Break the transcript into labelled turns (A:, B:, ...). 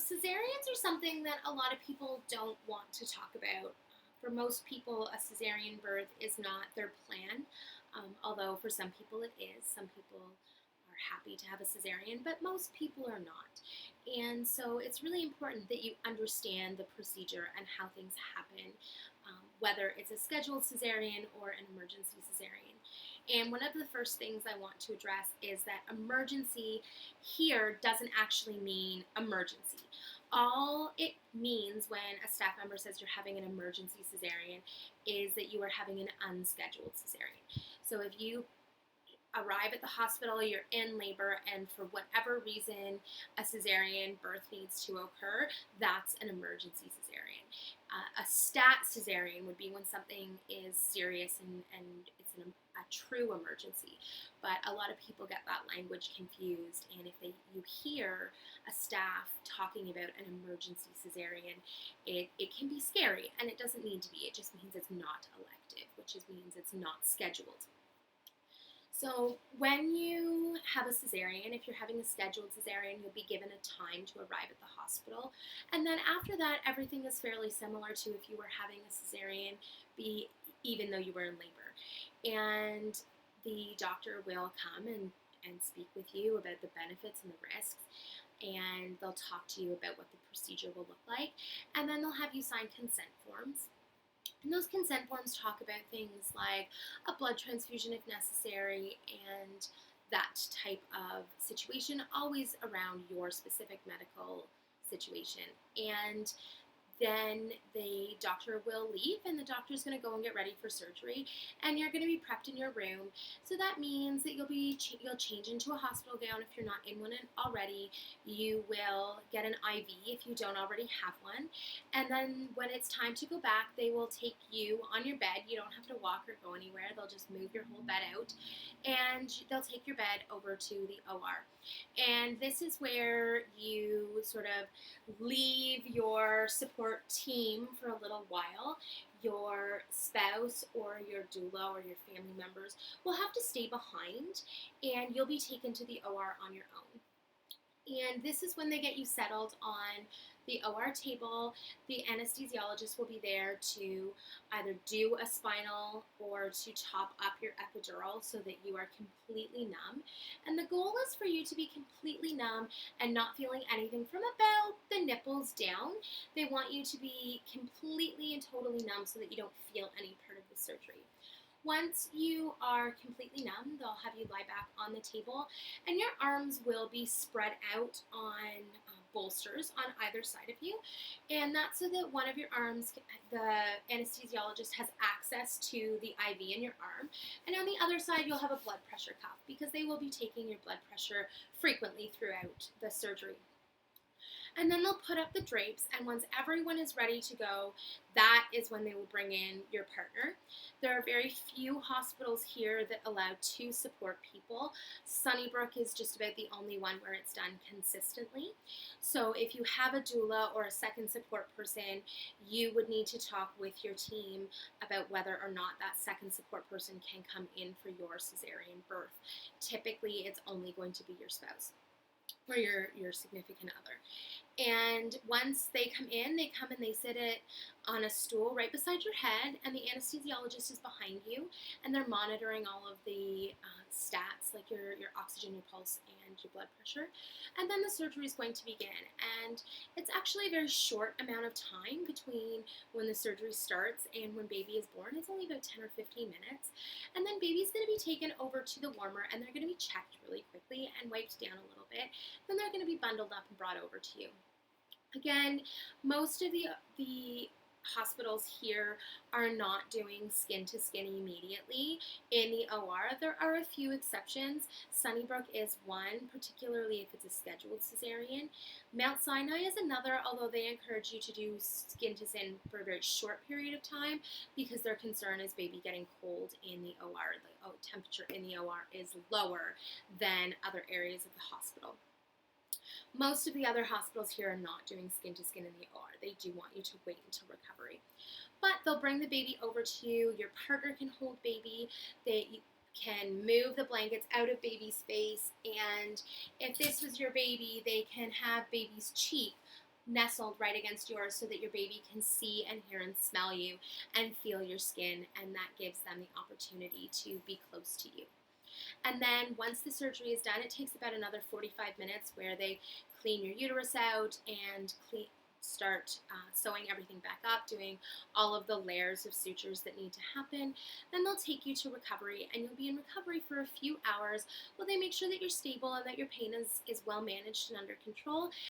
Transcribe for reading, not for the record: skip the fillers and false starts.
A: cesareans are something that a lot of people don't want to talk about. For most people, a cesarean birth is not their plan, although for some people it is. Some people are happy to have a cesarean, but most people are not. And so it's really important that you understand the procedure and how things happen, whether it's a scheduled cesarean or an emergency cesarean. And one of the first things I want to address is that emergency here doesn't actually mean emergency. All it means when a staff member says you're having an emergency cesarean is that you are having an unscheduled cesarean. So if you arrive at the hospital, you're in labor, and for whatever reason a cesarean birth needs to occur, that's an emergency cesarean. A stat cesarean would be when something is serious and it's a true emergency. But a lot of people get that language confused, and if you hear a staff talking about an emergency cesarean, it can be scary, and it doesn't need to be. It just means it's not elective, which means it's not scheduled. So when you have a cesarean, if you're having a scheduled cesarean, you'll be given a time to arrive at the hospital. And then after that, everything is fairly similar to if you were having a cesarean, even though you were in labor. And the doctor will come and speak with you about the benefits and the risks. And they'll talk to you about what the procedure will look like. And then they'll have you sign consent forms. And those consent forms talk about things like a blood transfusion if necessary and that type of situation, always around your specific medical situation. And then the doctor will leave, and the doctor's going to go and get ready for surgery, and you're going to be prepped in your room. So that means that you'll change into a hospital gown if you're not in one already. You will get an IV if you don't already have one, and then when it's time to go back, they will take you on your bed. You don't have to walk or go anywhere. They'll just move your whole bed out, and they'll take your bed over to the OR. And this is where you sort of leave your support team for a little while. Your spouse or your doula or your family members will have to stay behind, and you'll be taken to the OR on your own. And this is when they get you settled on the OR table. The anesthesiologist will be there to either do a spinal or to top up your epidural so that you are completely numb. And the goal is for you to be completely numb and not feeling anything from about the nipples down. They want you to be completely and totally numb so that you don't feel any part of the surgery. Once you are completely numb, they'll have you lie back on the table, and your arms will be spread out on bolsters on either side of you, and that's so that one of your arms, the anesthesiologist has access to the IV in your arm, and on the other side you'll have a blood pressure cuff because they will be taking your blood pressure frequently throughout the surgery. And then they'll put up the drapes, and once everyone is ready to go, that is when they will bring in your partner. There are very few hospitals here that allow 2 support people. Sunnybrook is just about the only one where it's done consistently. So if you have a doula or a second support person, you would need to talk with your team about whether or not that second support person can come in for your cesarean birth. Typically, it's only going to be your spouse or your significant other. And once they come in, they sit it on a stool right beside your head, and the anesthesiologist is behind you, and they're monitoring all of the stats, like your oxygen, your pulse, and your blood pressure. And then the surgery is going to begin. And it's actually a very short amount of time between when the surgery starts and when baby is born. It's only about 10 or 15 minutes. And then baby's going to be taken over to the warmer, and they're going to be checked really quickly and wiped down a little bit. Then they're going to be bundled up and brought over to you. Again, most of the hospitals here are not doing skin to skin immediately in the OR. There are a few exceptions. Sunnybrook is one, particularly if it's a scheduled cesarean. Mount Sinai is another, although they encourage you to do skin to skin for a very short period of time because their concern is baby getting cold in the OR. The temperature in the OR is lower than other areas of the hospital. Most of the other hospitals here are not doing skin to skin in the OR. They do want you to wait until recovery. But they'll bring the baby over to you. Your partner can hold baby. They can move the blankets out of baby's face. And if this was your baby, they can have baby's cheek nestled right against yours so that your baby can see and hear and smell you and feel your skin, and that gives them the opportunity to be close to you. And then once the surgery is done, it takes about another 45 minutes where they clean your uterus out and start sewing everything back up, doing all of the layers of sutures that need to happen. Then they'll take you to recovery, and you'll be in recovery for a few hours while they make sure that you're stable and that your pain is well managed and under control.